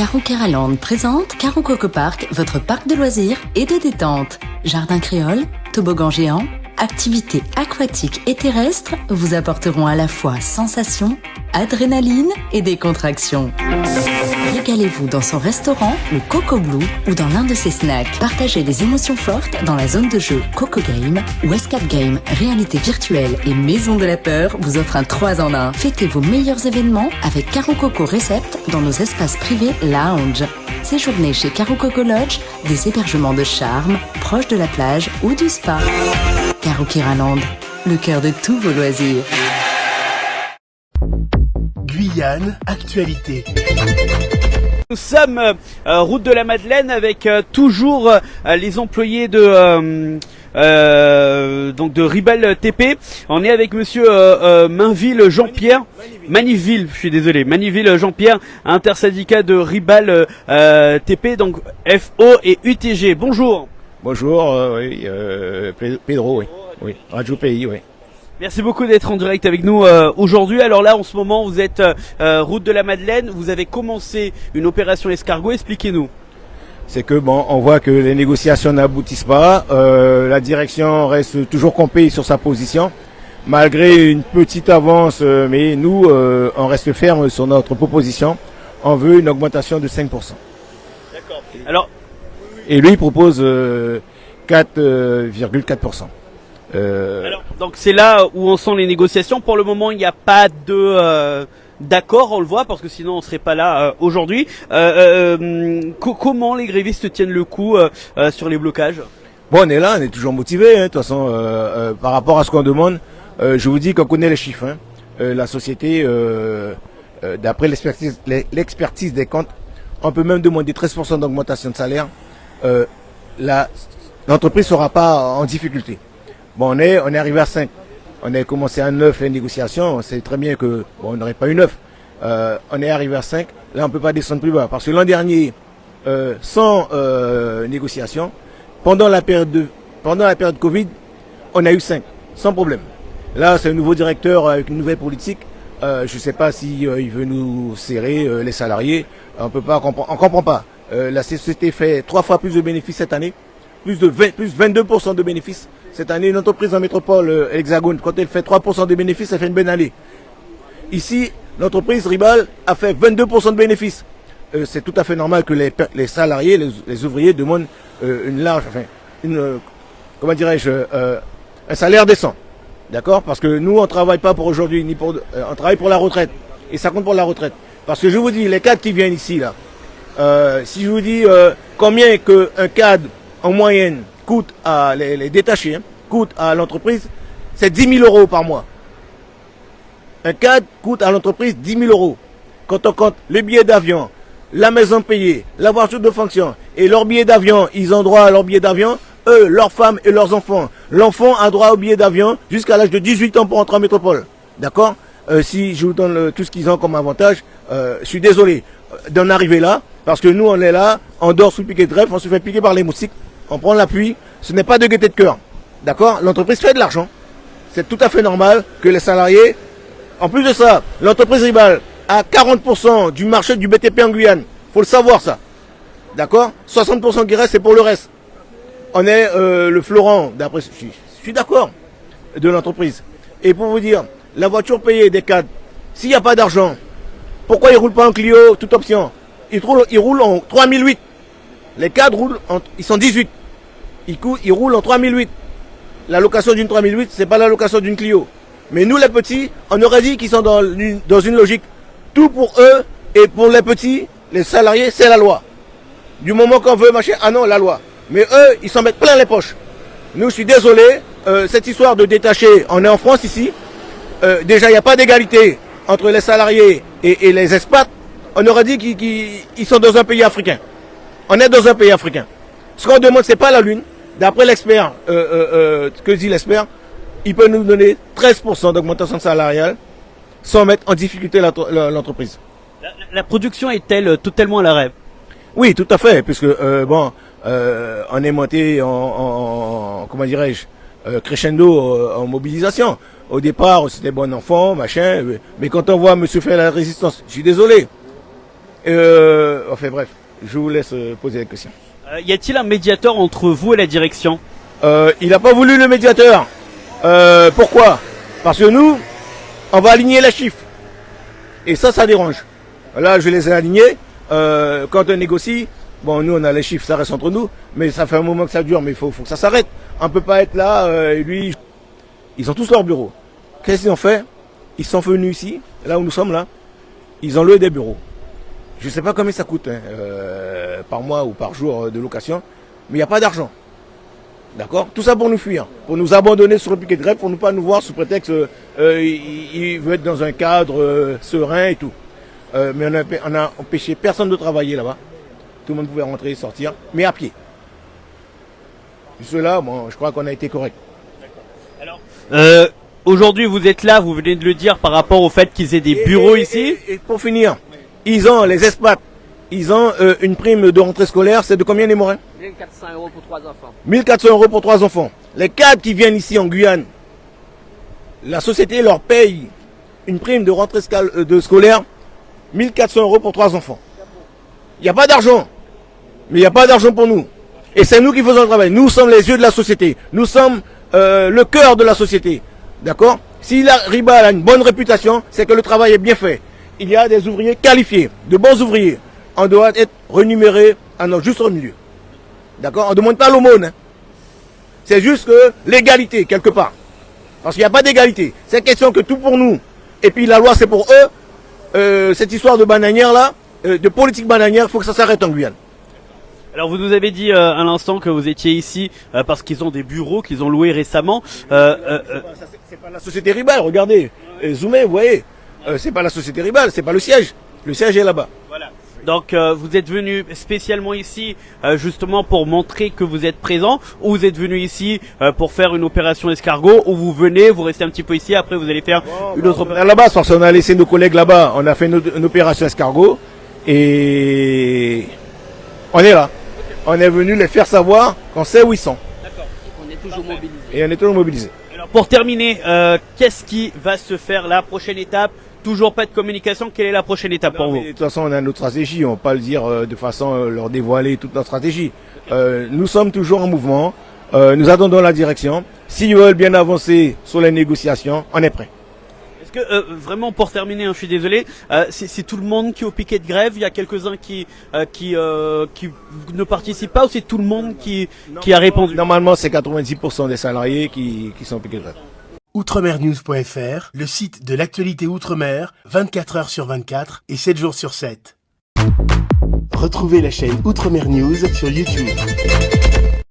Caro Keraland présente Caro Coco Park, votre parc de loisirs et de détente. Jardin créole, toboggan géant, activités aquatiques et terrestres vous apporteront à la fois sensations, adrénaline et décontraction. Régalez-vous dans son restaurant, le Coco Blue, ou dans l'un de ses snacks. Partagez des émotions fortes dans la zone de jeu Coco Game, où Escape Game, réalité virtuelle et maison de la peur vous offre un 3 en 1. Fêtez vos meilleurs événements avec Caro Coco Recept dans nos espaces privés lounge. Séjournez chez Caro Coco Lodge, des hébergements de charme, proches de la plage ou du spa. Caro Keraland, le cœur de tous vos loisirs. Guyane, actualité. Nous sommes route de la Madeleine avec toujours les employés de Ribal TP. On est avec monsieur Mainville Jean-Pierre. Maniville, je suis désolé. Maniville Jean-Pierre, intersyndicat de Ribal TP, donc FO et UTG. Bonjour. Bonjour, oui, Pedro, oui. Oui, Radio Pays, oui. Merci beaucoup d'être en direct avec nous aujourd'hui. Alors là, en ce moment, vous êtes route de la Madeleine. Vous avez commencé une opération escargot. Expliquez-nous. C'est que bon, on voit que les négociations n'aboutissent pas. La direction reste toujours campée sur sa position, malgré une petite avance. Mais nous, on reste ferme sur notre proposition. On veut une augmentation de 5%. D'accord. Alors, et lui, il propose 4,4%. Alors, donc c'est là où on sent les négociations. Pour le moment, il n'y a pas de d'accord, on le voit, parce que sinon on serait pas là aujourd'hui. Comment les grévistes tiennent le coup sur les blocages? Bon, on est là, on est toujours motivé. De toute façon, par rapport à ce qu'on demande, je vous dis qu'on connaît les chiffres. La société, d'après l'expertise des comptes, on peut même demander 13% d'augmentation de salaire. L'entreprise sera pas en difficulté. Bon, on est arrivé à 5. On a commencé à 9 les négociations. On sait très bien que bon, on n'aurait pas eu 9. On est arrivé à 5. Là, on peut pas descendre plus bas. Parce que l'an dernier, sans négociation, pendant la période Covid, on a eu 5, sans problème. Là, c'est un nouveau directeur avec une nouvelle politique. Je ne sais pas si il veut nous serrer les salariés. On comprend pas. La société fait 3 fois plus de bénéfices cette année. Plus 22% de bénéfices. Cette année, une entreprise en métropole, Hexagone, quand elle fait 3% de bénéfices, elle fait une bonne année. Ici, l'entreprise Ribal a fait 22% de bénéfices. C'est tout à fait normal que les salariés, les ouvriers demandent un salaire décent. D'accord? Parce que nous, on travaille pas pour aujourd'hui, on travaille pour la retraite. Et ça compte pour la retraite. Parce que je vous dis, les cadres qui viennent ici, là, si je vous dis combien qu'un cadre en moyenne coûte à les détachés, coûte à l'entreprise, c'est 10 000 euros par mois. Un cadre coûte à l'entreprise 10 000 euros. Quand on compte le billet d'avion, la maison payée, la voiture de fonction et leur billet d'avion, ils ont droit à leur billet d'avion, eux, leurs femmes et leurs enfants. L'enfant a droit au billet d'avion jusqu'à l'âge de 18 ans pour entrer en métropole. D'accord? Si je vous donne tout ce qu'ils ont comme avantage, je suis désolé d'en arriver là, parce que nous, on est là, on dort sous le piquet de greffe, on se fait piquer par les moustiques, on prend l'appui, ce n'est pas de gaieté de cœur. D'accord? L'entreprise fait de l'argent. C'est tout à fait normal que les salariés, en plus de ça, l'entreprise Ribal a 40% du marché du BTP en Guyane. Faut le savoir ça. D'accord? 60% qui reste, c'est pour le reste. On est le fleuron, d'après, je suis d'accord, de l'entreprise. Et pour vous dire, la voiture payée des cadres, s'il n'y a pas d'argent, pourquoi ils ne roulent pas en Clio, toute option? Ils roulent en 3008. Les cadres roulent, ils sont 18. Ils roulent en 3008. La location d'une 3008, c'est pas la location d'une Clio. Mais nous, les petits, on aurait dit qu'ils sont dans une logique. Tout pour eux et pour les petits, les salariés, c'est la loi. Du moment qu'on veut marcher, ah non, la loi. Mais eux, ils s'en mettent plein les poches. Nous, je suis désolé, cette histoire de détacher, on est en France ici. Déjà, il n'y a pas d'égalité entre les salariés et les expats. On aurait dit qu'ils sont dans un pays africain. On est dans un pays africain. Ce qu'on demande, c'est pas la lune. D'après l'expert, que dit l'expert, il peut nous donner 13% d'augmentation salariale sans mettre en difficulté l'entreprise. La production est-elle totalement à l'arrêt? Oui, tout à fait, puisque on est monté en comment dirais-je, crescendo en mobilisation. Au départ, c'était bon enfant, machin, mais quand on voit monsieur faire la résistance, je suis désolé. Enfin bref, je vous laisse poser la question. Y a-t-il un médiateur entre vous et la direction? Il n'a pas voulu le médiateur. Pourquoi? Parce que nous, on va aligner les chiffres. Et ça dérange. Là, je les ai alignés. Quand on négocie, bon, nous, on a les chiffres, ça reste entre nous. Mais ça fait un moment que ça dure, mais il faut que ça s'arrête. On ne peut pas être là, et lui... Ils ont tous leur bureau. Qu'est-ce qu'ils ont fait? Ils sont venus ici, là où nous sommes, là. Ils ont loué des bureaux. Je ne sais pas combien ça coûte, hein, par mois ou par jour de location. Mais il n'y a pas d'argent. D'accord? Tout ça pour nous fuir, pour nous abandonner sur le piquet de grève, pour ne pas nous voir sous prétexte il veut être dans un cadre serein et tout. Mais on a empêché personne de travailler là-bas. Tout le monde pouvait rentrer et sortir, mais à pied. Cela, bon, je crois qu'on a été correct. Alors, aujourd'hui, vous êtes là, vous venez de le dire par rapport au fait qu'ils aient des bureaux ici. Et pour finir, ils ont les expats. Ils ont une prime de rentrée scolaire, c'est de combien les Morins? 1 400 € pour 3 enfants. 1 400 € pour 3 enfants. Les cadres qui viennent ici en Guyane, la société leur paye une prime de rentrée scolaire, 1 400 € pour 3 enfants. Il n'y a pas d'argent. Mais il n'y a pas d'argent pour nous. Et c'est nous qui faisons le travail. Nous sommes les yeux de la société. Nous sommes le cœur de la société. D'accord? Si la Ribal a une bonne réputation, c'est que le travail est bien fait. Il y a des ouvriers qualifiés, de bons ouvriers. On doit être rémunéré à notre juste milieu. D'accord? On ne demande pas l'aumône. Hein. C'est juste que l'égalité, quelque part. Parce qu'il n'y a pas d'égalité. C'est question que tout pour nous. Et puis la loi, c'est pour eux. Cette histoire de bananière, là, de politique bananière, il faut que ça s'arrête en Guyane. Alors vous nous avez dit à l'instant que vous étiez ici parce qu'ils ont des bureaux qu'ils ont loués récemment. C'est pas la société Ribal, regardez. Zoomez, vous voyez. C'est pas la société Ribal, c'est pas le siège. Le siège est là-bas. Voilà. Donc vous êtes venu spécialement ici justement pour montrer que vous êtes présent, ou vous êtes venu ici pour faire une opération escargot, ou vous venez, vous restez un petit peu ici, après vous allez faire une autre opération. Là-bas, parce qu'on a laissé nos collègues là-bas, on a fait une opération escargot et on est là. On est venu les faire savoir qu'on sait où ils sont. D'accord. On est toujours mobilisés. Et on est toujours mobilisés. Alors pour terminer, qu'est-ce qui va se faire la prochaine étape? Toujours pas de communication, quelle est la prochaine étape pour vous? De toute façon, on a notre stratégie, on ne va pas le dire de façon leur dévoiler toute notre stratégie. Nous sommes toujours en mouvement, nous attendons la direction. S'ils veulent bien avancer sur les négociations, on est prêt. Est-ce que vraiment pour terminer, hein, je suis désolé, c'est tout le monde qui est au piquet de grève? Il y a quelques-uns qui ne participent pas, ou c'est tout le monde qui a répondu? Normalement, c'est 90% des salariés qui sont au piquet de grève. Outremernews.fr, le site de l'actualité Outre-mer, 24 heures sur 24 et 7 jours sur 7. Retrouvez la chaîne Outremer News sur YouTube.